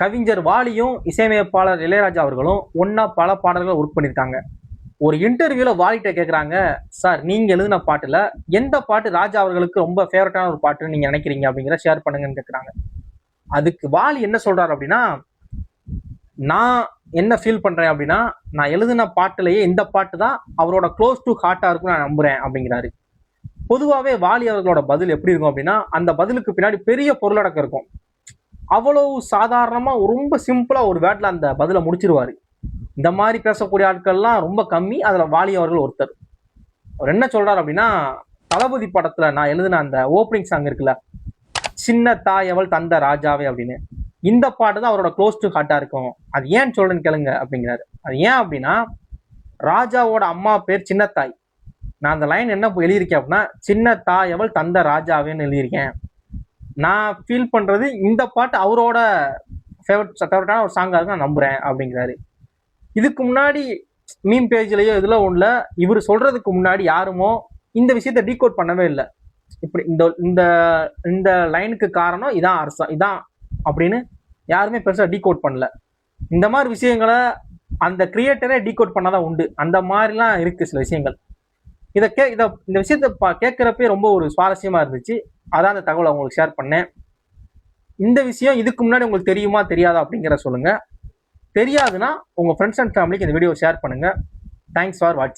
கவிஞர் வாலியும் இசையமைப்பாளர் இளையராஜா அவர்களும் ஒன்னா பல பாடல்கள் ஒர்க் பண்ணியிருக்காங்க. ஒரு இன்டர்வியூல வாலிட்ட கேட்குறாங்க, சார் நீங்க எழுதின பாட்டுல எந்த பாட்டு ராஜா அவர்களுக்கு ரொம்ப ஃபேவரட்டான ஒரு பாட்டுன்னு நீங்க நினைக்கிறீங்க அப்படிங்கிற ஷேர் பண்ணுங்கன்னு கேட்குறாங்க. அதுக்கு வாலி என்ன சொல்றாரு அப்படின்னா, நான் என்ன ஃபீல் பண்றேன் அப்படின்னா, நான் எழுதின பாட்டுலயே இந்த பாட்டு தான் அவரோட க்ளோஸ் டு ஹார்ட்டா இருக்கும்னு நான் நம்புறேன் அப்படிங்கிறாரு. பொதுவாகவே வாலி அவர்களோட பதில் எப்படி இருக்கும் அப்படின்னா, அந்த பதிலுக்கு பின்னாடி பெரிய பொருளடக்கம் இருக்கும். அவ்வளவு சாதாரணமா ரொம்ப சிம்பிளா ஒரு வேர்ட்ல அந்த பதிலை முடிச்சிருவாரு. இந்த மாதிரி பேசக்கூடிய ஆட்கள்லாம் ரொம்ப கம்மி. அதுல வாலி அவர்கள் ஒருத்தர். அவர் என்ன சொல்றாரு அப்படின்னா, தளபதி படத்துல நான் எழுதின அந்த ஓப்பனிங் சாங் இருக்குல்ல, சின்ன தாயவள் தந்த ராஜாவே அப்படின்னு, இந்த பாட்டு தான் அவரோட க்ளோஸ் டு ஹார்ட்டா இருக்கும். அது ஏன் சொல்றேன்னு கேளுங்க அப்படிங்கிறாரு. அது ஏன் அப்படின்னா, ராஜாவோட அம்மா பேர் சின்னத்தாய். நான் அந்த லைன் என்ன எழுதியிருக்கேன் அப்படின்னா, சின்ன தாயவள் தந்த ராஜாவேன்னு எழுதியிருக்கேன். நான் ஃபீல் பண்றது இந்த பாட்டு அவரோட ஃபேவரட்டான ஒரு சாங்கா இருக்கு நான் நம்புறேன் அப்படிங்கிறாரு. இதுக்கு முன்னாடி மீம் பேஜ்லயோ இதுல ஒண்ணுல இவர் சொல்றதுக்கு முன்னாடி யாருமோ இந்த விஷயத்த டீகோட் பண்ணவே இல்லை. இப்படி இந்த இந்த இந்த லைனுக்கு காரணம் இதான் அரசா இதான் அப்படின்னு யாருமே பெருசா டீகோட் பண்ணல. இந்த மாதிரி விஷயங்களை அந்த கிரியேட்டரே டீகோட் பண்ணாதான் உண்டு. அந்த மாதிரிலாம் இருக்கு சில விஷயங்கள். இந்த விஷயத்த கேட்கிறப்பே ரொம்ப ஒரு சுவாரஸ்யமா இருந்துச்சு. அதான் அந்த தகவலை உங்களுக்கு ஷேர் பண்ணேன். இந்த விஷயம் இதுக்கு முன்னாடி உங்களுக்கு தெரியுமா தெரியாதா அப்படிங்கிற சொல்லுங்க. தெரியாதுன்னா உங்க ஃப்ரெண்ட்ஸ் அண்ட் ஃபேமிலிக்கு இந்த வீடியோ ஷேர் பண்ணுங்க. தேங்க்ஸ் ஃபார் வாட்சிங்.